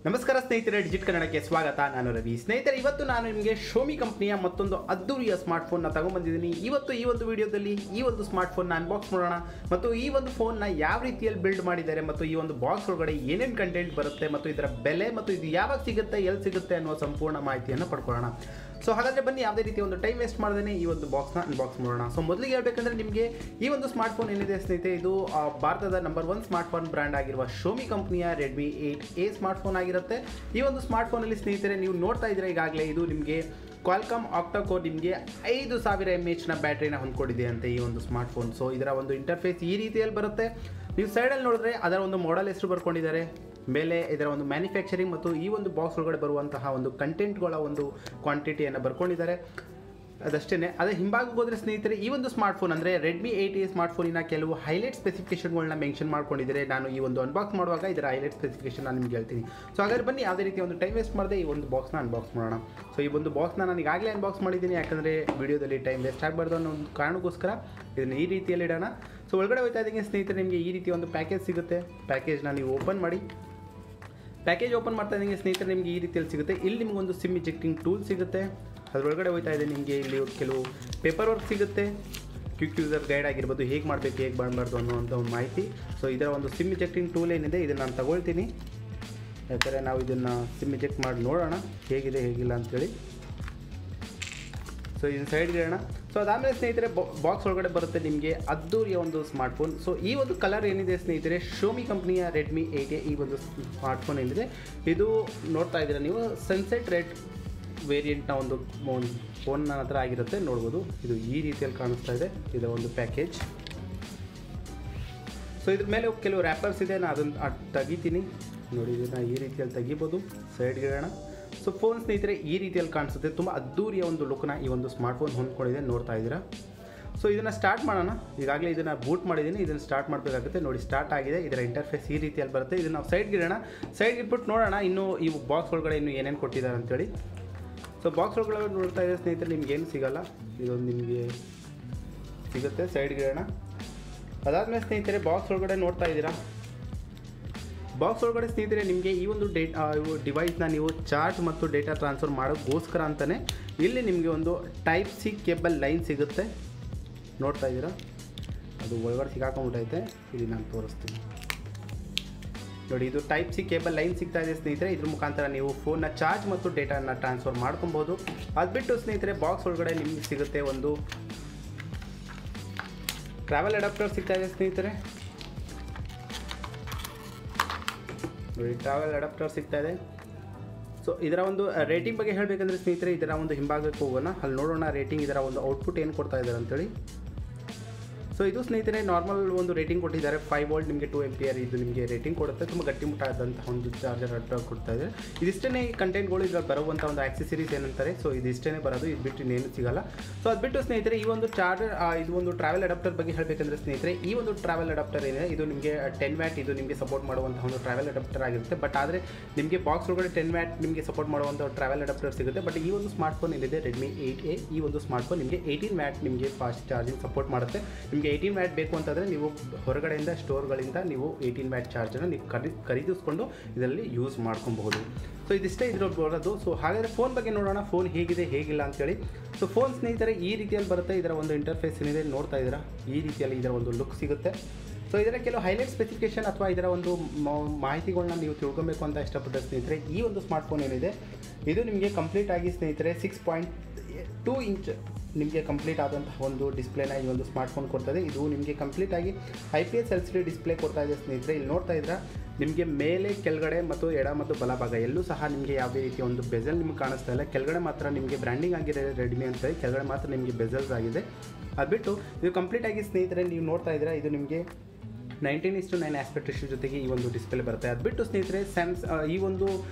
ನಮಸ್ಕಾರ ಸ್ನೇಹಿತರೆ, ಡಿಜಿಟ್ ಕನ್ನಡಕ್ಕೆ ಸ್ವಾಗತ. ನಾನು ರವಿ. ಸ್ನೇಹಿತರೆ, ಇವತ್ತು ನಾನು ನಿಮಗೆ Xiaomi ಕಂಪನಿಯ ಮತ್ತೊಂದು ಅದ್ದೂರಿಯ ಸ್ಮಾರ್ಟ್ಫೋನ್ನ ತಗೊಂಡ್ಬಂದಿದ್ದೀನಿ. ಇವತ್ತು ಈ ಒಂದು ವಿಡಿಯೋದಲ್ಲಿ ಈ ಒಂದು ಸ್ಮಾರ್ಟ್ಫೋನ್ನ ಅನ್ಬಾಕ್ಸ್ ಮಾಡೋಣ ಮತ್ತು ಈ ಒಂದು ಫೋನ್ನ ಯಾವ ರೀತಿಯಲ್ಲಿ ಬಿಲ್ಡ್ ಮಾಡಿದ್ದಾರೆ ಮತ್ತು ಈ ಒಂದು ಬಾಕ್ಸ್ ಒಳಗಡೆ ಏನೇನು ಕಂಟೆಂಟ್ ಬರುತ್ತೆ ಮತ್ತು ಇದರ ಬೆಲೆ ಮತ್ತು ಇದು ಯಾವಾಗ ಸಿಗುತ್ತೆ, ಎಲ್ಲಿ ಸಿಗುತ್ತೆ ಅನ್ನುವ ಸಂಪೂರ್ಣ ಮಾಹಿತಿಯನ್ನು ಪಡ್ಕೊಳ್ಳೋಣ. ಸೊ ಹಾಗಾದರೆ ಬನ್ನಿ, ಯಾವುದೇ ರೀತಿ ಒಂದು ಟೈಮ್ ವೇಸ್ಟ್ ಮಾಡ್ದೇ ಈ ಒಂದು ಬಾಕ್ಸ್ನ ಅನ್ಬಾಕ್ಸ್ ಮಾಡೋಣ. ಸೊ ಮೊದಲಿಗೆ ಹೇಳ್ಬೇಕಂದ್ರೆ ನಿಮಗೆ ಈ ಒಂದು ಸ್ಮಾರ್ಟ್ಫೋನ್ ಏನಿದೆ ಸ್ನೇಹಿತರೆ, ಇದು ಭಾರತದ ನಂಬರ್ 1 ಸ್ಮಾರ್ಟ್ಫೋನ್ ಬ್ರ್ಯಾಂಡ್ ಆಗಿರುವ Xiaomi ಕಂಪನಿಯ Redmi 8A ಸ್ಮಾರ್ಟ್ಫೋನ್ ಆಗಿರುತ್ತೆ. ಈ ಒಂದು ಸ್ಮಾರ್ಟ್ಫೋನಲ್ಲಿ ಸ್ನೇಹಿತರೆ ನೀವು ನೋಡ್ತಾ ಇದ್ದೀರಾ ಈಗಾಗಲೇ ಇದು ನಿಮಗೆ ಕ್ವಾಲ್ಕಾಮ್ ಆಕ್ಟಾ ಕೋರ್ ನಿಮಗೆ 5000 mAh ಬ್ಯಾಟ್ರಿನ ಹೊಂದ್ಕೊಂಡಿದೆ ಅಂತ ಈ ಒಂದು ಸ್ಮಾರ್ಟ್ಫೋನ್. ಸೊ ಇದರ ಒಂದು ಇಂಟರ್ಫೇಸ್ ಈ ರೀತಿಯಲ್ಲಿ ಬರುತ್ತೆ. ನೀವು ಸೈಡಲ್ಲಿ ನೋಡಿದ್ರೆ ಅದರ ಒಂದು ಮಾಡೆಲ್ ಹೆಸರು ಬರ್ಕೊಂಡಿದ್ದಾರೆ, ಮೇಲೆ ಇದರ ಒಂದು ಮ್ಯಾನುಫ್ಯಾಕ್ಚರಿಂಗ್ ಮತ್ತು ಈ ಒಂದು ಬಾಕ್ಸ್ ಒಳಗಡೆ ಬರುವಂತಹ ಒಂದು ಕಂಟೆಂಟ್ಗಳ ಒಂದು ಕ್ವಾಂಟಿಟಿಯನ್ನು ಬರ್ಕೊಂಡಿದ್ದಾರೆ. ಅದಷ್ಟೇ. ಅದೇ ಹಿಂಭಾಗಕ್ಕೆ ಹೋದರೆ ಸ್ನೇಹಿತರೆ, ಈ ಒಂದು ಸ್ಮಾರ್ಟ್ಫೋನ್ ಅಂದರೆ Redmi 8A ಸ್ಮಾರ್ಟ್ಫೋನಿನ ಕೆಲವು ಹೈಲೈಟ್ ಸ್ಪೆಸಿಫಿಕೇಷನ್ಗಳನ್ನ ಮೆನ್ಷನ್ ಮಾಡ್ಕೊಂಡಿದ್ದಾರೆ. ನಾನು ಈ ಒಂದು ಅನ್ಬಾಕ್ಸ್ ಮಾಡುವಾಗ ಇದರ ಹೈಲೈಟ್ ಸ್ಪೆಸಿಫಿಕೇಷನ್ ನಾನು ನಿಮ್ಗೆ ಹೇಳ್ತೀನಿ. ಸೊ ಹಾಗಾದ್ರೆ ಬನ್ನಿ, ಯಾವುದೇ ರೀತಿ ಒಂದು ಟೈಮ್ ವೇಸ್ಟ್ ಮಾಡದೆ ಈ ಒಂದು ಬಾಕ್ಸ್ನ ಅನ್ಬಾಕ್ಸ್ ಮಾಡೋಣ. ಸೊ ಈ ಒಂದು ಬಾಕ್ಸ್ನ ನಾನು ಈಗಾಗಲೇ ಅನ್ಬಾಕ್ಸ್ ಮಾಡಿದ್ದೀನಿ, ಯಾಕಂದರೆ ವಿಡಿಯೋದಲ್ಲಿ ಟೈಮ್ ವೇಸ್ಟ್ ಆಗಬಾರ್ದು ಅನ್ನೋ ಒಂದು ಕಾರಣಕ್ಕೋಸ್ಕರ ಇದನ್ನು ಈ ರೀತಿಯಲ್ಲಿ ಇಡೋಣ. ಸೊ ಒಳಗಡೆ ಹೋಗ್ತಾ ಇದ್ದೀನಿ ಸ್ನೇಹಿತರೆ, ನಿಮಗೆ ಈ ರೀತಿ ಒಂದು ಪ್ಯಾಕೇಜ್ ಸಿಗುತ್ತೆ. ಪ್ಯಾಕೇಜ್ನ ನೀವು ಓಪನ್ ಮಾಡಿ. ಪ್ಯಾಕೇಜ್ ಓಪನ್ ಮಾಡ್ತಾ ಇದ್ದೀನಿ ಸ್ನೇಹಿತರೆ, ನಿಮಗೆ ಈ ರೀತಿಯಲ್ಲಿ ಸಿಗುತ್ತೆ. ಇಲ್ಲಿ ನಿಮಗೊಂದು ಸಿಮ್ ಇಜೆಕ್ಟಿಂಗ್ ಟೂಲ್ ಸಿಗುತ್ತೆ. ಅದರೊಳಗಡೆ ಹೋಗ್ತಾ ಇದೆ ನಿಮಗೆ ಇಲ್ಲಿ ಕೆಲವು ಪೇಪರ್ ವರ್ಕ್ ಸಿಗುತ್ತೆ, ಕ್ವಿಕ್ ಯೂಸರ್ ಗೈಡ್ ಆಗಿರ್ಬೋದು, ಹೇಗೆ ಮಾಡಬೇಕು ಹೇಗೆ ಮಾಡಬಾರ್ದು ಅನ್ನೋವಂಥ ಒಂದು ಮಾಹಿತಿ. ಸೊ ಇದರ ಒಂದು ಸಿಮ್ ಇಜೆಕ್ಟಿಂಗ್ ಟೂಲ್ ಏನಿದೆ ಇದನ್ನು ನಾನು ತಗೊಳ್ತೀನಿ, ಯಾಕಂದರೆ ನಾವು ಇದನ್ನು ಸಿಮ್ ಇಜೆಕ್ಟ್ ಮಾಡಿ ನೋಡೋಣ ಹೇಗಿದೆ ಹೇಗಿಲ್ಲ ಅಂಥೇಳಿ. ಸೊ ಇದನ್ನು ಸೈಡ್ಗೆ ಇಡೋಣ. ಸೊ ಅದಾದಮೇಲೆ ಸ್ನೇಹಿತರೆ, ಬಾಕ್ಸ್ ಒಳಗಡೆ ಬರುತ್ತೆ ನಿಮಗೆ ಅದ್ದೂರಿಯ ಒಂದು ಸ್ಮಾರ್ಟ್ಫೋನ್. ಸೊ ಈ ಒಂದು ಕಲರ್ ಏನಿದೆ ಸ್ನೇಹಿತರೆ, Xiaomi ಕಂಪ್ನಿಯ Redmi 8A ಈ ಒಂದು ಸ್ಮಾರ್ಟ್ಫೋನ್ ಏನಿದೆ ಇದು ನೋಡ್ತಾ ಇದ್ದೀರಾ ನೀವು, ಸನ್ಸೆಟ್ ರೆಡ್ ವೇರಿಯಂಟ್ನ ಒಂದು ಫೋನ್ ನನ್ನ ಹತ್ರ ಆಗಿರುತ್ತೆ, ನೋಡ್ಬೋದು. ಇದು ಈ ರೀತಿಯಲ್ಲಿ ಕಾಣಿಸ್ತಾ ಇದೆ ಇದರ ಒಂದು ಪ್ಯಾಕೇಜ್. ಸೊ ಇದ್ರ ಮೇಲೆ ಕೆಲವು ರ್ಯಾಪರ್ಸ್ ಇದೆ, ನಾನು ಅದನ್ನು ತೆಗಿತೀನಿ ನೋಡಿ. ಇದನ್ನು ಈ ರೀತಿಯಲ್ಲಿ ತೆಗಿಬೋದು, ಸೈಡ್ಗೆ ಇಡೋಣ. ಸೊ ಫೋನ್ ಸ್ನೇಹಿತರೆ ಈ ರೀತಿಯಲ್ಲಿ ಕಾಣಿಸುತ್ತೆ, ತುಂಬ ಅದ್ದೂರಿಯ ಒಂದು ಲುಕ್ನ ಈ ಒಂದು ಸ್ಮಾರ್ಟ್ಫೋನ್ ಹೊಂದ್ಕೊಂಡಿದೆ, ನೋಡ್ತಾ ಇದ್ದೀರಾ. ಸೊ ಇದನ್ನು ಸ್ಟಾರ್ಟ್ ಮಾಡೋಣ. ಈಗಾಗಲೇ ಇದನ್ನು ಬೂಟ್ ಮಾಡಿದ್ದೀನಿ, ಇದನ್ನು ಸ್ಟಾರ್ಟ್ ಮಾಡಬೇಕಾಗುತ್ತೆ. ನೋಡಿ, ಸ್ಟಾರ್ಟ್ ಆಗಿದೆ. ಇದರ ಇಂಟರ್ಫೇಸ್ ಈ ರೀತಿಯಲ್ಲಿ ಬರುತ್ತೆ. ಇದನ್ನು ನಾವು ಸೈಡ್ಗೆ ಇಡೋಣ. ಸೈಡ್ಗೆ ಇಟ್ಬಿಟ್ಟು ನೋಡೋಣ ಇನ್ನು ಈ ಬಾಕ್ಸ್ ಒಳಗಡೆ ಇನ್ನೂ ಏನೇನು ಕೊಟ್ಟಿದ್ದಾರೆ ಅಂತೇಳಿ. ಸೊ ಬಾಕ್ಸ್ ಒಳಗಡೆ ನೋಡ್ತಾ ಇದ್ದರೆ ಸ್ನೇಹಿತರೆ, ನಿಮ್ಗೇನು ಸಿಗೋಲ್ಲ, ಇದೊಂದು ನಿಮಗೆ ಸಿಗುತ್ತೆ. ಸೈಡ್ಗೆ ಇಡೋಣ. ಅದಾದಮೇಲೆ ಸ್ನೇಹಿತರೆ, ಬಾಕ್ಸ್ ಒಳಗಡೆ ನೋಡ್ತಾ ಇದ್ದೀರಾ, ಬಾಕ್ಸ್ ಒಳಗಡೆ ಸ್ನೇಹಿತರೆ ನಿಮಗೆ ಈ ಒಂದು ಡಿವೈಸ್ನ ನೀವು ಚಾರ್ಜ್ ಮತ್ತು ಡೇಟಾ ಟ್ರಾನ್ಸ್ಫರ್ ಮಾಡೋಕ್ಕೋಸ್ಕರ ಅಂತಲೇ ಇಲ್ಲಿ ನಿಮಗೆ ಒಂದು ಟೈಪ್ ಸಿ ಕೇಬಲ್ ಲೈನ್ ಸಿಗುತ್ತೆ, ನೋಡ್ತಾ ಇದ್ದೀರಾ. ಅದು ಒಳಗಡೆ ಸಿಗಾಕೊಂಡ್ಬಿಟ್ಟೈತೆ, ಇಲ್ಲಿ ನಾನು ತೋರಿಸ್ತೀನಿ ನೋಡಿ. ಇದು ಟೈಪ್ ಸಿ ಕೇಬಲ್ ಲೈನ್ ಸಿಗ್ತಾ ಇದೆ ಸ್ನೇಹಿತರೆ. ಇದ್ರ ಮುಖಾಂತರ ನೀವು ಫೋನ್ನ ಚಾರ್ಜ್ ಮತ್ತು ಡೇಟಾನ ಟ್ರಾನ್ಸ್ಫರ್ ಮಾಡ್ಕೊಬೋದು. ಅದು ಬಿಟ್ಟು ಸ್ನೇಹಿತರೆ, ಬಾಕ್ಸ್ ಒಳಗಡೆ ನಿಮಗೆ ಸಿಗುತ್ತೆ ಒಂದು ಟ್ರಾವೆಲ್ ಅಡಾಪ್ಟರ್ ಸಿಗ್ತಾ ಇದೆ ಸ್ನೇಹಿತರೆ. ನೋಡಿ, ಟ್ರಾವೆಲ್ ಅಡಾಪ್ಟರ್ ಸಿಗ್ತಾ ಇದೆ. ಸೊ ಇದರ ಒಂದು ರೇಟಿಂಗ್ ಬಗ್ಗೆ ಹೇಳಬೇಕಂದ್ರೆ ಸ್ನೇಹಿತರೆ, ಇದರ ಒಂದು ಹಿಂಭಾಗಕ್ಕೆ ಹೋಗೋಣ, ಅಲ್ಲಿ ನೋಡೋಣ ರೇಟಿಂಗ್, ಇದರ ಒಂದು ಔಟ್ಪುಟ್ ಏನು ಕೊಡ್ತಾ ಇದ್ದಾರೆ ಅಂತೇಳಿ. ಸೊ ಇದು ಸ್ನೇಹಿತರೆ ನಾರ್ಮಲ್ ಒಂದು ರೇಟಿಂಗ್ ಕೊಟ್ಟಿದ್ದಾರೆ, 5 ವೋಲ್ಟ್ ನಿಮಗೆ 2 ಆಂಪಿಯರ್ ಇದು ನಿಮಗೆ ರೇಟಿಂಗ್ ಕೊಡುತ್ತೆ. ತುಂಬ ಗಟ್ಟಿಮುಟ್ಟಾದಂತಹ ಒಂದು ಚಾರ್ಜರ್ ಅಡ್ಡ ಕೊಡ್ತಾ ಇದೆ. ಇದಿಷ್ಟೇ ಕಂಟೆಂಟ್ಗಳು ಇದರಲ್ಲಿ ಬರುವಂಥ ಒಂದು ಆಕ್ಸೆಸರೀಸ್ ಏನಂತಾರೆ. ಸೊ ಇದಿಷ್ಟೇ ಬರೋದು, ಇದು ಬಿಟ್ಟು ಇನ್ನೇನು ಸಿಗಲ್ಲ. ಸೊ ಅದು ಬಿಟ್ಟು ಸ್ನೇಹಿತರೆ, ಈ ಒಂದು ಚಾರ್ಜರ್ ಇದು ಒಂದು ಟ್ರಾವೆಲ್ ಅಡಾಪ್ಟರ್ ಬಗ್ಗೆ ಹೇಳಬೇಕಂದ್ರೆ ಸ್ನೇಹಿತರೆ, ಈ ಒಂದು ಟ್ರಾವೆಲ್ ಅಡಾಪ್ಟರ್ ಏನಿದೆ ಇದು ನಿಮಗೆ 10 ವ್ಯಾಟ್ ಇದು ನಿಮಗೆ ಸಪೋರ್ಟ್ ಮಾಡುವಂಥ ಒಂದು ಟ್ರಾವೆಲ್ ಅಡಾಪ್ಟರ್ ಆಗಿರುತ್ತೆ. ಬಟ್ ಆದರೆ ನಿಮಗೆ ಬಾಕ್ಸ್ ಒಳಗಡೆ 10 ವ್ಯಾಟ್ ನಿಮಗೆ ಸಪೋರ್ಟ್ ಮಾಡುವಂಥ ಟ್ರಾವೆಲ್ ಅಡಾಪ್ಟರ್ ಸಿಗುತ್ತೆ. ಬಟ್ ಈ ಒಂದು ಸ್ಮಾರ್ಟ್ಫೋನ್ ಏನಿದೆ Redmi 8A ಈ ಒಂದು ಸ್ಮಾರ್ಟ್ಫೋನ್ ನಿಮಗೆ 18 ವ್ಯಾಟ್ ನಿಮಗೆ ಫಾಸ್ಟ್ ಚಾರ್ಜಿಂಗ್ ಸಪೋರ್ಟ್ ಮಾಡುತ್ತೆ. ನಿಮಗೆ 18 ವ್ಯಾಟ್ ಬೇಕು ಅಂತಂದರೆ ನೀವು ಹೊರಗಡೆಯಿಂದ ಸ್ಟೋರ್ಗಳಿಂದ ನೀವು 18 ವ್ಯಾಟ್ ಚಾರ್ಜನ್ನು ನೀವು ಖರೀದಿಸ್ಕೊಂಡು ಇದರಲ್ಲಿ ಯೂಸ್ ಮಾಡ್ಕೊಬಹುದು. ಸೊ ಇದಿಷ್ಟೇ ಇದ್ರಲ್ಲಿ ಬರೋದು. ಸೊ ಹಾಗಾದರೆ ಫೋನ್ ಬಗ್ಗೆ ನೋಡೋಣ, ಫೋನ್ ಹೇಗಿದೆ ಹೇಗಿಲ್ಲ ಅಂತೇಳಿ. ಸೊ ಫೋನ್ ಸ್ನೇಹಿತರೆ ಈ ರೀತಿಯಲ್ಲಿ ಬರುತ್ತೆ. ಇದರ ಒಂದು ಇಂಟರ್ಫೇಸ್ ಏನಿದೆ ನೋಡ್ತಾ ಇದ್ದೀರಾ, ಈ ರೀತಿಯಲ್ಲಿ ಇದರ ಒಂದು ಲುಕ್ ಸಿಗುತ್ತೆ. ಸೊ ಇದರ ಕೆಲವು ಹೈಲೈಟ್ ಸ್ಪೆಸಿಫಿಕೇಷನ್ ಅಥವಾ ಇದರ ಒಂದು ಮಾಹಿತಿಗಳನ್ನ ನೀವು ತಿಳ್ಕೊಬೇಕು ಅಂತ ಇಷ್ಟಪಟ್ಟರೆ ಸ್ನೇಹಿತರೆ, ಈ ಒಂದು ಸ್ಮಾರ್ಟ್ಫೋನ್ ಏನಿದೆ ಇದು ನಿಮಗೆ ಕಂಪ್ಲೀಟ್ ಆಗಿ ಸ್ನೇಹಿತರೆ 6.2 ಇಂಚ್ ನಿಮಗೆ ಕಂಪ್ಲೀಟ್ ಆದಂತಹ ಒಂದು ಡಿಸ್ಪ್ಲೇನ ಈ ಒಂದು ಸ್ಮಾರ್ಟ್ಫೋನ್ ಕೊಡ್ತದೆ. ಇದು ನಿಮಗೆ ಕಂಪ್ಲೀಟ್ ಆಗಿ IPS LCD ಡಿಸ್ಪ್ಲೇ ಕೊಡ್ತಾ ಇದೆ ಸ್ನೇಹಿತರೆ. ಇಲ್ಲಿ ನೋಡ್ತಾ ಇದ್ರೆ ನಿಮಗೆ ಮೇಲೆ ಕೆಳಗಡೆ ಮತ್ತು ಎಡ ಮತ್ತು ಬಲಭಾಗ ಎಲ್ಲೂ ಸಹ ನಿಮಗೆ ಯಾವುದೇ ರೀತಿಯ ಒಂದು ಬೆಜಲ್ ನಿಮಗೆ ಕಾಣಿಸ್ತಾ ಇಲ್ಲ. ಕೆಳಗಡೆ ಮಾತ್ರ ನಿಮಗೆ ಬ್ರ್ಯಾಂಡಿಂಗ್ ಆಗಿದೆ Redmi ಅಂತೇಳಿ, ಕೆಳಗಡೆ ಮಾತ್ರ ನಿಮಗೆ ಬೆಜಲ್ಸ್ ಆಗಿದೆ. ಅದು ಬಿಟ್ಟು ಇದು ಕಂಪ್ಲೀಟ್ ಆಗಿ ಸ್ನೇಹಿತರೆ ನೀವು ನೋಡ್ತಾ ಇದ್ದೀರಾ, ಇದು ನಿಮಗೆ 19:9 ಆಸ್ಪೆಕ್ಟ್ ರೇಷಿಯೋ ಜೊತೆಗೆ ಈ ಒಂದು ಡಿಸ್ಪ್ಲೇ ಬರುತ್ತೆ. ಅದು ಬಿಟ್ಟು ಸ್ನೇಹಿತರೆ ಈ ಒಂದು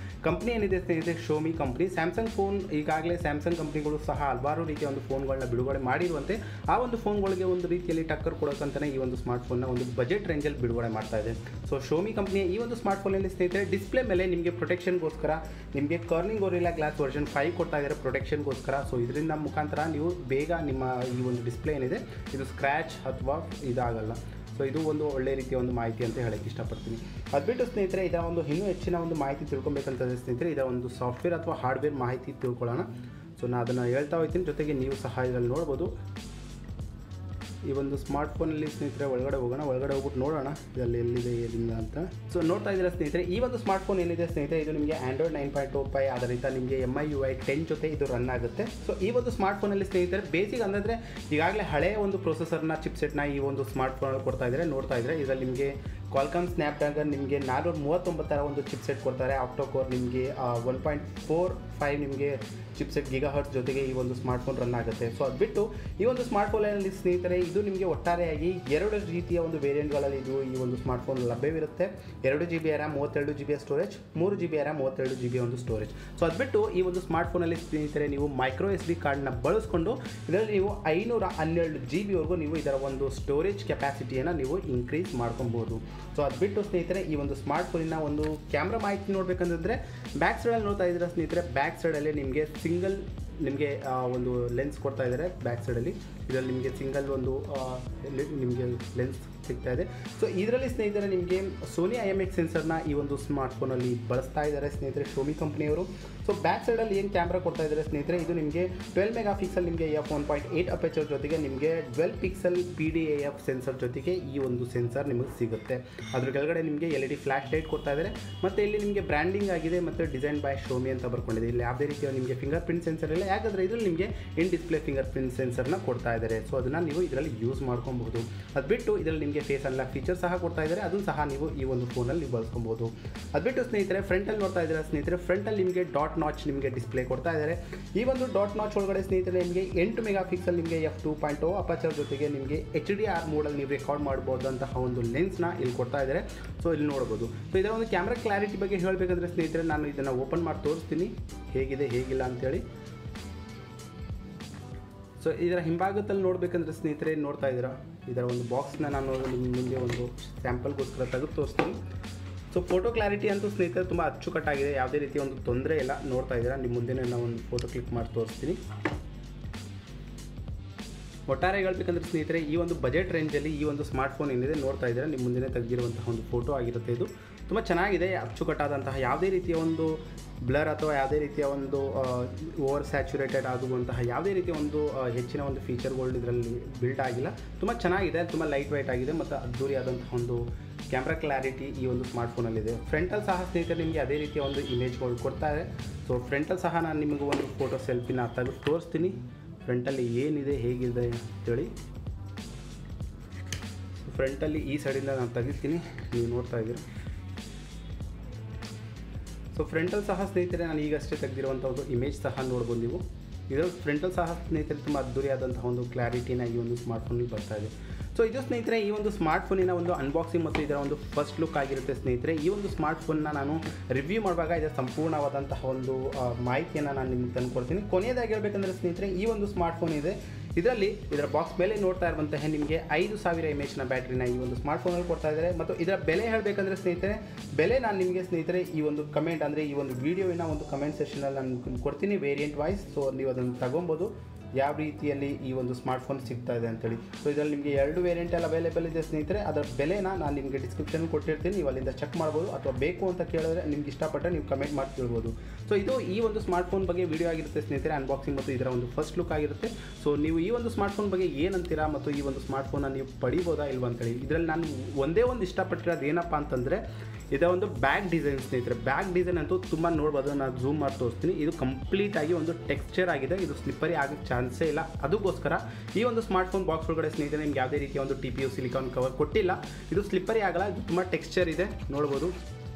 ಕಂಪ್ನಿ ಏನಿದೆ ಸ್ನೇಹಿತರೆ Xiaomi ಕಂಪ್ನಿ, ಸ್ಯಾಮ್ಸಂಗ್ ಫೋನ್ ಈಗಾಗಲೇ ಸ್ಯಾಮ್ಸಂಗ್ ಕಂಪ್ನಿಗಳು ಸಹ ಹಲವಾರು ರೀತಿಯ ಒಂದು ಫೋನ್ಗಳನ್ನ ಬಿಡುಗಡೆ ಮಾಡಿರುವಂತೆ ಆ ಒಂದು ಫೋನ್ಗಳಿಗೆ ಒಂದು ರೀತಿಯಲ್ಲಿ ಟಕ್ಕರ್ ಕೊಡೋಕ್ಕಂತಲೇ ಈ ಒಂದು ಸ್ಮಾರ್ಟ್ಫೋನ್ನ ಒಂದು ಬಜೆಟ್ ರೇಂಜಲ್ಲಿ ಬಿಡುಗಡೆ ಮಾಡ್ತಾ ಇದೆ. ಸೊ Xiaomi ಕಂಪ್ನಿಯ ಈ ಒಂದು ಸ್ಮಾರ್ಟ್ಫೋನಲ್ಲಿ ಸ್ನೇಹಿತರೆ ಡಿಸ್ಪ್ಲೇ ಮೇಲೆ ನಿಮಗೆ ಪ್ರೊಟೆಕ್ಷನ್ಗೋಸ್ಕರ ನಿಮಗೆ ಕಾರ್ನಿಂಗ್ ಗೊರಿಲ್ಲಾ ಗ್ಲಾಸ್ ವರ್ಷನ್ 5 ಕೊಡ್ತಾ ಇದ್ದಾರೆ ಪ್ರೊಟೆಕ್ಷನ್ಗೋಸ್ಕರ. ಸೊ ಇದರಿಂದ ಮುಖಾಂತರ ನೀವು ಬೇಗ ನಿಮ್ಮ ಈ ಒಂದು ಡಿಸ್ಪ್ಲೇ ಏನಿದೆ ಇದು ಸ್ಕ್ರ್ಯಾಚ್ ಅಥವಾ ಇದಾಗಲ್ಲ. ಸೊ ಇದು ಒಂದು ಒಳ್ಳೆ ರೀತಿಯ ಒಂದು ಮಾಹಿತಿ ಅಂತ ಹೇಳಕ್ಕೆ ಇಷ್ಟಪಡ್ತೀನಿ. ಅದು ಬಿಟ್ಟು ಸ್ನೇಹಿತರೆ ಇದರ ಒಂದು ಇನ್ನೂ ಹೆಚ್ಚಿನ ಒಂದು ಮಾಹಿತಿ ತಿಳ್ಕೊಬೇಕಂತಂದರೆ ಸ್ನೇಹಿತರೆ ಇದರ ಒಂದು ಸಾಫ್ಟ್ವೇರ್ ಅಥವಾ ಹಾರ್ಡ್ವೇರ್ ಮಾಹಿತಿ ತಿಳ್ಕೊಳ್ಳೋಣ. ಸೊ ನಾನು ಅದನ್ನು ಹೇಳ್ತಾ ಹೋಗ್ತೀನಿ, ಜೊತೆಗೆ ನೀವು ಸಹ ಇದರಲ್ಲಿ ನೋಡ್ಬೋದು. ಈ ಒಂದು ಸ್ಮಾರ್ಟ್ಫೋನಲ್ಲಿ ಸ್ನೇಹಿತರೆ ಒಳಗಡೆ ಹೋಗೋಣ, ಒಳಗಡೆ ಹೋಗ್ಬಿಟ್ಟು ನೋಡೋಣ ಇದರಲ್ಲಿ ಎಲ್ಲಿದೆ ಏನಿಲ್ಲ ಅಂತ. ಸೊ ನೋಡ್ತಾ ಇದ್ದೀರಾ ಸ್ನೇಹಿತರೆ, ಈ ಒಂದು ಸ್ಮಾರ್ಟ್ಫೋನ್ ಏನಿದೆ ಸ್ನೇಹಿತರೆ ಇದು ನಿಮಗೆ ಆಂಡ್ರಾಯ್ಡ್ 9.25 ಆಧಾರಿತ ನಿಮಗೆ MIUI 10 ಜೊತೆ ಇದು ರನ್ ಆಗುತ್ತೆ. ಸೊ ಈ ಒಂದು ಸ್ಮಾರ್ಟ್ಫೋನಲ್ಲಿ ಸ್ನೇಹಿತರೆ ಬೇಸಿಕ್ ಅಂದರೆ ಈಗಾಗಲೇ ಹಳೆಯ ಒಂದು ಪ್ರೊಸೆಸರ್ನ ಚಿಪ್ಸೆಟ್ನ ಈ ಒಂದು ಸ್ಮಾರ್ಟ್ಫೋನಲ್ಲಿ ಕೊಡ್ತಾ ಇದ್ದಾರೆ. ನೋಡ್ತಾ ಇದ್ದಾರೆ ಇದರಲ್ಲಿ ನಿಮಗೆ ಕ್ವಾಲ್ಕಾಮ್ ಸ್ನ್ಯಾಪ್ಡ್ರ್ಯಾಗನ್ ನಿಮಗೆ 439 ಒಂದು ಚಿಪ್ಸೆಟ್ ಕೊಡ್ತಾರೆ. ಆಕ್ಟೋಕೋರ್ ನಿಮಗೆ 1.45 ನಿಮಗೆ ಚಿಪ್ಸೆಟ್ ಗಿಗಾಹರ್ಟ್ಸ್ ಜೊತೆಗೆ ಈ ಒಂದು ಸ್ಮಾರ್ಟ್ಫೋನ್ ರನ್ ಆಗುತ್ತೆ. ಸೊ ಅದು ಬಿಟ್ಟು ಈ ಒಂದು ಸ್ಮಾರ್ಟ್ಫೋನಲ್ಲಿ ಸ್ನೇಹಿತರೆ ಇದು ನಿಮಗೆ ಒಟ್ಟಾರೆಯಾಗಿ 2 ರೀತಿಯ ಒಂದು ವೇರಿಯಂಟ್ಗಳಲ್ಲಿ ಇದು ಈ ಒಂದು ಸ್ಮಾರ್ಟ್ಫೋನ್ ಲಭ್ಯವಿರುತ್ತೆ. 2GB RAM 32GB storage, 3GB RAM 32GB ಒಂದು ಸ್ಟೋರೇಜ್. ಸೊ ಅದು ಬಿಟ್ಟು ಈ ಒಂದು ಸ್ಮಾರ್ಟ್ಫೋನಲ್ಲಿ ಸ್ನೇಹಿತರೆ ನೀವು ಮೈಕ್ರೋ SD ಕಾರ್ಡ್ನ ಬಳಸ್ಕೊಂಡು ಇದರಲ್ಲಿ ನೀವು 512GB ನೀವು ಇದರ ಒಂದು ಸ್ಟೋರೇಜ್ ಕೆಪಾಸಿಟಿಯನ್ನು ನೀವು ಇನ್ಕ್ರೀಸ್ ಮಾಡ್ಕೊಬೋದು. ಸೊ ಅದು ಬಿಟ್ಟು ಸ್ನೇಹಿತರೆ ಈ ಒಂದು ಸ್ಮಾರ್ಟ್ಫೋನಿನ ಒಂದು ಕ್ಯಾಮ್ರಾ ಮಾಹಿತಿ ನೋಡಬೇಕಂತಂದರೆ ಬ್ಯಾಕ್ ಸೈಡಲ್ಲಿ ನೋಡ್ತಾ ಇದ್ದೀರಾ ಸ್ನೇಹಿತರೆ, ಬ್ಯಾಕ್ ಸೈಡಲ್ಲಿ ನಿಮಗೆ ಸಿಂಗಲ್ ಒಂದು ಲೆನ್ಸ್ ಕೊಡ್ತಾ ಇದ್ದಾರೆ. ಬ್ಯಾಕ್ ಸೈಡಲ್ಲಿ ಇದರಲ್ಲಿ ನಿಮಗೆ ಸಿಂಗಲ್ ಒಂದು ನಿಮಗೆ ಲೆನ್ಸ್ ಸಿಗ್ತಾ ಇದೆ. ಸೊ ಇದರಲ್ಲಿ ಸ್ನೇಹಿತರೆ ನಿಮಗೆ ಸೋನಿ IMX ಸೆನ್ಸರ್ನ ಈ ಒಂದು ಸ್ಮಾರ್ಟ್ಫೋನಲ್ಲಿ ಬಳಸ್ತಾ ಇದ್ದಾರೆ ಸ್ನೇಹಿತರೆ Xiaomi ಕಂಪ್ನಿಯವರು. ಸೊ ಬ್ಯಾಕ್ ಸೈಡಲ್ಲಿ ಏನು ಕ್ಯಾಮ್ರಾ ಕೊಡ್ತಾ ಇದ್ದಾರೆ ಸ್ನೇಹಿತರೆ, ಇದು ನಿಮಗೆ 12 ಮೆಗಾಪಿಕ್ಸೆಲ್ ನಿಮಗೆ f1.8 ಅಪೇಚರ್ ಜೊತೆಗೆ ನಿಮಗೆ 12 ಪಿಕ್ಸೆಲ್ PDAF ಸೆನ್ಸರ್ ಜೊತೆಗೆ ಈ ಒಂದು ಸೆನ್ಸರ್ ನಿಮಗೆ ಸಿಗುತ್ತೆ. ಅದ್ರ ಕೆಳಗಡೆ ನಿಮಗೆ LED ಫ್ಲ್ಯಾಶ್ ಲೈಟ್ ಕೊಡ್ತಾ ಇದ್ದಾರೆ. ಮತ್ತು ಇಲ್ಲಿ ನಿಮಗೆ ಬ್ರ್ಯಾಂಡಿಂಗ್ ಆಗಿದೆ ಮತ್ತು ಡಿಸೈನ್ ಬೈ Xiaomi ಅಂತ ಬರ್ಕೊಂಡಿದೆ. ಇಲ್ಲಿ ಯಾವುದೇ ರೀತಿಯ ನಿಮಗೆ ಫಿಂಗರ್ ಪ್ರಿಂಟ್ ಸೆನ್ಸರ್ ಇಲ್ಲ, ಯಾಕಂದರೆ ಇದರಲ್ಲಿ ನಿಮಗೆ ಇನ್ ಡಿಸ್ಪ್ಲೇ ಫಿಂಗರ್ ಪ್ರಿಂಟ್ ಸೆನ್ಸರ್ನ ಕೊಡ್ತಾ ಇದ್ದಾರೆ. ಸೊ ಅದನ್ನು ನೀವು ಇದರಲ್ಲಿ ಯೂಸ್ ಮಾಡ್ಕೊಬಹುದು. ಅದು ಬಿಟ್ಟು ಇದರಲ್ಲಿ ನಿಮಗೆ ಫೇಸ್ ಅನ್ಲಾಕ್ ಫೀಚರ್ ಸಹ ಕೊಡ್ತಾ ಇದ್ದಾರೆ, ಅದನ್ನು ಸಹ ನೀವು ಈ ಒಂದು ಫೋನಲ್ಲಿ ನೀವು ಬಳಸ್ಕೊಬೋದು. ಅದು ಬಿಟ್ಟು ಸ್ನೇಹಿತರೆ ಫ್ರಂಟಲ್ಲಿ ನೋಡ್ತಾ ಇದ್ದೀರಾ ಸ್ನೇಹಿತರೆ, ಫ್ರಂಟಲ್ಲಿ ನಿಮಗೆ ಡಾಟ್ ನಾಚ್ ನಿಮಗೆ ಡಿಸ್ಪ್ಲೇ ಕೊಡ್ತಾ ಇದ್ದಾರೆ. ಈ ಒಂದು ಡಾಟ್ ನಾಚ್ ಒಳಗಡೆ ಸ್ನೇಹಿತರೆ ನಿಮಗೆ 8 ಮೆಗಾಪಿಕ್ಸೆಲ್ ನಿಮಗೆ f2.0 ಅಪರ್ಚರ್ ಜೊತೆಗೆ ನಿಮಗೆ HDR ಮೋಡಲ್ಲಿ ನೀವು ರೆಕಾರ್ಡ್ ಮಾಡ್ಬೋದಂತಹ ಒಂದು ಲೆನ್ಸ್ನ ಇಲ್ಲಿ ಕೊಡ್ತಾ ಇದ್ದಾರೆ. ಸೊ ಇಲ್ಲಿ ನೋಡ್ಬೋದು. ಸೊ ಇದರ ಒಂದು ಕ್ಯಾಮ್ರಾ ಕ್ಲಾರಿಟಿ ಬಗ್ಗೆ ಹೇಳಬೇಕಂದ್ರೆ ಸ್ನೇಹಿತರೆ ನಾನು ಇದನ್ನು ಓಪನ್ ಮಾಡಿ ತೋರಿಸ್ತೀನಿ ಹೇಗಿದೆ ಹೇಗಿಲ್ಲ ಅಂತೇಳಿ. ಸೊ ಇದರ ಹಿಂಭಾಗದಲ್ಲಿ ನೋಡಬೇಕಂದ್ರೆ ಸ್ನೇಹಿತರೆ ನೋಡ್ತಾ ಇದ್ದೀರಾ, ಇದರ ಒಂದು ಬಾಕ್ಸ್ನ ನಾನು ನಿಮ್ಮ ಮುಂದೆ ಒಂದು ಸ್ಯಾಂಪಲ್ಗೋಸ್ಕರ ತೆಗೆದು ತೋರಿಸ್ತೀನಿ. ಸೊ ಫೋಟೋ ಕ್ಲಾರಿಟಿ ಅಂತೂ ಸ್ನೇಹಿತರೆ ತುಂಬ ಅಚ್ಚುಕಟ್ಟಾಗಿದೆ, ಯಾವುದೇ ರೀತಿಯ ಒಂದು ತೊಂದರೆ ಇಲ್ಲ. ನೋಡ್ತಾ ಇದ್ದೀರಾ, ನಿಮ್ಮ ಮುಂದೆ ನಾನು ಒಂದು ಫೋಟೋ ಕ್ಲಿಕ್ ಮಾಡಿ ತೋರಿಸ್ತೀನಿ. ಒಟ್ಟಾರೆ ಹೇಳಬೇಕಂದ್ರೆ ಸ್ನೇಹಿತರೆ ಈ ಒಂದು ಬಜೆಟ್ ರೇಂಜಲ್ಲಿ ಈ ಒಂದು ಸ್ಮಾರ್ಟ್ಫೋನ್ ಏನಿದೆ ನೋಡ್ತಾ ಇದ್ದೀರಾ, ನಿಮ್ಮ ಮುಂದೆ ತೆಗೆದಿರುವಂತಹ ಒಂದು ಫೋಟೋ ಆಗಿರುತ್ತೆ. ಇದು ತುಂಬ ಚೆನ್ನಾಗಿದೆ, ಅಚ್ಚುಕಟ್ಟಾದಂತಹ ಯಾವುದೇ ರೀತಿಯ ಒಂದು ಬ್ಲರ್ ಅಥವಾ ಯಾವುದೇ ರೀತಿಯ ಒಂದು ಓವರ್ ಸ್ಯಾಚುರೇಟೆಡ್ ಆಗುವಂತಹ ಯಾವುದೇ ರೀತಿಯ ಒಂದು ಹೆಚ್ಚಿನ ಒಂದು ಫೀಚರ್ಗಳು ಇದರಲ್ಲಿ ಬಿಲ್ಡ್ ಆಗಿಲ್ಲ. ತುಂಬ ಚೆನ್ನಾಗಿದೆ, ತುಂಬ ಲೈಟ್ ವೆಯ್ಟ್ ಆಗಿದೆ ಮತ್ತು ಅದ್ದೂರಿಯಾದಂತಹ ಒಂದು ಕ್ಯಾಮ್ರಾ ಕ್ಲಾರಿಟಿ ಈ ಒಂದು ಸ್ಮಾರ್ಟ್ಫೋನಲ್ಲಿದೆ. ಫ್ರಂಟಲ್ಲಿ ಸಹ ಸ್ನೇಹಿತರೆ ನಿಮಗೆ ಅದೇ ರೀತಿಯ ಒಂದು ಇಮೇಜ್ಗಳು ಕೊಡ್ತಾರೆ. ಸೊ ಫ್ರಂಟಲ್ಲಿ ಸಹ ನಾನು ನಿಮಗೆ ಒಂದು ಫೋಟೋ ಸೆಲ್ಫಿನ ತೆಗೆದು ತೋರಿಸ್ತೀನಿ, ಫ್ರಂಟಲ್ಲಿ ಏನಿದೆ ಹೇಗಿದೆ ಅಂತೇಳಿ. ಫ್ರಂಟಲ್ಲಿ ಈ ಸೈಡಿಂದ ನಾನು ತೆಗಿತೀನಿ, ನೀವು ನೋಡ್ತಾ ಇದ್ದೀರಾ. ಸೊ ಫ್ರಂಟಲ್ಲಿ ಸಹ ಸ್ನೇಹಿತರೆ ನಾನು ಈಗಷ್ಟೇ ತೆಗೆದಿರುವಂಥ ಒಂದು ಇಮೇಜ್ ಸಹ ನೋಡ್ಬೋದು ನೀವು. ಇದರ ಫ್ರಂಟಲ್ಲಿ ಸಹ ಸ್ನೇಹಿತರೆ ತುಂಬ ಅದ್ದೂರಿಯಾದಂತಹ ಒಂದು ಕ್ಲಾರಿಟಿನ ಈ ಒಂದು ಸ್ಮಾರ್ಟ್ಫೋನಲ್ಲಿ ಬರ್ತಾ ಇದೆ. ಸೊ ಇದು ಸ್ನೇಹಿತರೆ ಈ ಒಂದು ಸ್ಮಾರ್ಟ್ಫೋನಿನ ಒಂದು ಅನ್ಬಾಕ್ಸಿಂಗ್ ಮತ್ತು ಇದರ ಒಂದು ಫಸ್ಟ್ ಲುಕ್ ಆಗಿರುತ್ತೆ ಸ್ನೇಹಿತರೆ. ಈ ಒಂದು ಸ್ಮಾರ್ಟ್ಫೋನ್ನ ನಾನು ರಿವ್ಯೂ ಮಾಡುವಾಗ ಇದರ ಸಂಪೂರ್ಣವಾದಂತಹ ಒಂದು ಮಾಹಿತಿಯನ್ನು ನಾನು ನಿಮಗೆ ತಂದುಕೊಡ್ತೀನಿ. ಕೊನೆಯದಾಗಿ ಹೇಳಬೇಕಂದ್ರೆ ಸ್ನೇಹಿತರೆ ಈ ಒಂದು ಸ್ಮಾರ್ಟ್ಫೋನ್ ಇದೆ, ಇದರಲ್ಲಿ ಇದರ ಬಾಕ್ಸ್ ಮೇಲೆ ನೋಡ್ತಾ ಇರುವಂತಹ ನಿಮಗೆ 5000 mAh ಬ್ಯಾಟ್ರಿನ ಈ ಒಂದು ಸ್ಮಾರ್ಟ್ಫೋನಲ್ಲಿ ಕೊಡ್ತಾ ಇದ್ದಾರೆ. ಮತ್ತು ಇದರ ಬೆಲೆ ಹೇಳಬೇಕಂದ್ರೆ ಸ್ನೇಹಿತರೆ, ಬೆಲೆ ನಾನು ನಿಮಗೆ ಸ್ನೇಹಿತರೆ ಈ ಒಂದು ಕಮೆಂಟ್ ಅಂದರೆ ಈ ಒಂದು ವಿಡಿಯೋವಿನ ಒಂದು ಕಮೆಂಟ್ ಸೆಷನಲ್ಲಿ ನಾನು ಕೊಡ್ತೀನಿ ವೇರಿಯಂಟ್ ವೈಸ್. ಸೊ ನೀವು ಅದನ್ನು ತಗೊಬೋದು ಯಾವ ರೀತಿಯಲ್ಲಿ ಈ ಒಂದು ಸ್ಮಾರ್ಟ್ಫೋನ್ ಸಿಗ್ತಾ ಇದೆ ಅಂತೇಳಿ. ಸೊ ಇದರಲ್ಲಿ ನಿಮಗೆ 2 ವೇರಿಯಂಟಲ್ಲಿ ಅವೈಲೇಬಲ್ ಇದೆ ಸ್ನೇಹಿತರೆ. ಅದರ ಬೆಲೆನ ನಾನು ನಿಮಗೆ ಡಿಸ್ಕ್ರಿಪ್ಷನ್ ಕೊಟ್ಟಿರ್ತೀನಿ, ನೀವು ಅಲ್ಲಿಂದ ಚೆಕ್ ಮಾಡ್ಬೋದು. ಅಥವಾ ಬೇಕು ಅಂತ ಕೇಳಿದ್ರೆ ನಿಮ್ಗೆ ಇಷ್ಟಪಟ್ಟರೆ ನೀವು ಕಮೆಂಟ್ ಮಾಡಿ ತಿಳ್ಬೋದು. ಸೊ ಇದು ಈ ಒಂದು ಸ್ಮಾರ್ಟ್ಫೋನ್ ಬಗ್ಗೆ ವಿಡಿಯೋ ಆಗಿರುತ್ತೆ ಸ್ನೇಹಿತರೆ, ಅನ್ಬಾಕ್ಸಿಂಗ್ ಮತ್ತು ಇದರ ಒಂದು ಫಸ್ಟ್ ಲುಕ್ ಆಗಿರುತ್ತೆ. ಸೊ ನೀವು ಈ ಒಂದು ಸ್ಮಾರ್ಟ್ಫೋನ್ ಬಗ್ಗೆ ಏನಂತೀರಾ ಮತ್ತು ಈ ಒಂದು ಸ್ಮಾರ್ಟ್ಫೋನ್ನ ನೀವು ಪಡಿಬೋದಾ ಇಲ್ವ ಅಂತೇಳಿ. ಇದರಲ್ಲಿ ನಾನು ಒಂದೇ ಒಂದು ಇಷ್ಟಪಟ್ಟಿರೋದು ಏನಪ್ಪ ಅಂತಂದರೆ ಇದರ ಒಂದು ಬ್ಯಾಕ್ ಡಿಸೈನ್ ಸ್ನೇಹಿತರೆ. ಬ್ಯಾಕ್ ಡಿಸೈನ್ ಅಂತೂ ತುಂಬ ನೋಡ್ಬೋದು, ನಾನು ಝೂಮ್ ಮಾಡಿ ತೋರಿಸ್ತೀನಿ. ಇದು ಕಂಪ್ಲೀಟಾಗಿ ಒಂದು ಟೆಕ್ಸ್ಚರ್ ಆಗಿದೆ, ಇದು ಸ್ಲಿಪ್ಪರಿ ಆಗೋಕ್ಕೆ ಚಾನ್ಸೇ ಇಲ್ಲ. ಅದಕ್ಕೋಸ್ಕರ ಈ ಒಂದು ಸ್ಮಾರ್ಟ್ಫೋನ್ ಬಾಕ್ಸ್ ಒಳಗಡೆ ಸ್ನೇಹಿತರೆ ನಿಮ್ಗೆ ಯಾವುದೇ ರೀತಿಯ ಒಂದು TPU ಸಿಲಿಕಾನ್ ಕವರ್ ಕೊಟ್ಟಿಲ್ಲ. ಇದು ಸ್ಲಿಪ್ಪರಿ ಆಗಲ್ಲ, ಇದು ತುಂಬ ಟೆಕ್ಸ್ಚರ್ ಇದೆ ನೋಡ್ಬೋದು.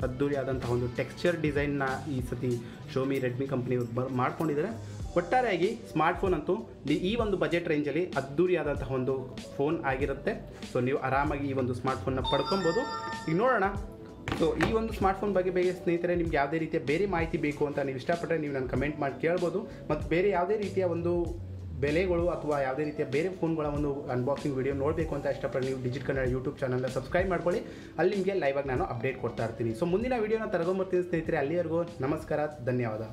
ಅದ್ದೂರಿಯಾದಂತಹ ಒಂದು ಟೆಕ್ಸ್ಚರ್ ಡಿಸೈನ್ನ ಈ ಸತಿ Xiaomi Redmi ಕಂಪ್ನಿ ಮಾಡ್ಕೊಂಡಿದ್ದಾರೆ. ಒಟ್ಟಾರೆಯಾಗಿ ಸ್ಮಾರ್ಟ್ಫೋನ್ ಅಂತೂ ಈ ಒಂದು ಬಜೆಟ್ ರೇಂಜಲ್ಲಿ ಅದ್ದೂರಿಯಾದಂತಹ ಒಂದು ಫೋನ್ ಆಗಿರುತ್ತೆ. ಸೊ ನೀವು ಆರಾಮಾಗಿ ಈ ಒಂದು ಸ್ಮಾರ್ಟ್ಫೋನ್ನ ಪಡ್ಕೊಬೋದು. ಈಗ ನೋಡೋಣ. ಸೊ ಈ ಒಂದು ಸ್ಮಾರ್ಟ್ಫೋನ್ ಬಗ್ಗೆ ಸ್ನೇಹಿತರೆ ನಿಮ್ಗೆ ಯಾವುದೇ ರೀತಿಯ ಬೇರೆ ಮಾಹಿತಿ ಬೇಕು ಅಂತ ನೀವು ಇಷ್ಟಪಟ್ಟರೆ ನೀವು ನಾನು ಕಮೆಂಟ್ ಮಾಡಿ ಕೇಳ್ಬೋದು. ಮತ್ತು ಬೇರೆ ಯಾವುದೇ ರೀತಿಯ ಒಂದು ಬೆಲೆಗಳು ಅಥವಾ ಯಾವುದೇ ರೀತಿಯ ಬೇರೆ ಫೋನ್ಗಳ ಒಂದು ಅನ್ಬಾಕ್ಸಿಂಗ್ ವಿಡಿಯೋ ನೋಡಬೇಕು ಅಂತ ಇಷ್ಟಪಟ್ಟರೆ ನೀವು ಡಿಜಿಟ್ ಕನ್ನಡ ಯೂಟ್ಯೂಬ್ ಚಾನಲ್ನ ಸಬ್ಸ್ಕ್ರೈಬ್ ಮಾಡ್ಕೊಳ್ಳಿ. ಅಲ್ಲಿ ನಿಮಗೆ ಲೈವಾಗಿ ನಾನು ಅಪ್ಡೇಟ್ ಕೊಡ್ತಾ ಇರ್ತೀನಿ. ಸೊ ಮುಂದಿನ ವೀಡಿಯೋನ ತಗೊಂಬರ್ತೀನಿ ಸ್ನೇಹಿತರೆ. ಅಲ್ಲಿವರೆಗೂ ನಮಸ್ಕಾರ, ಧನ್ಯವಾದ.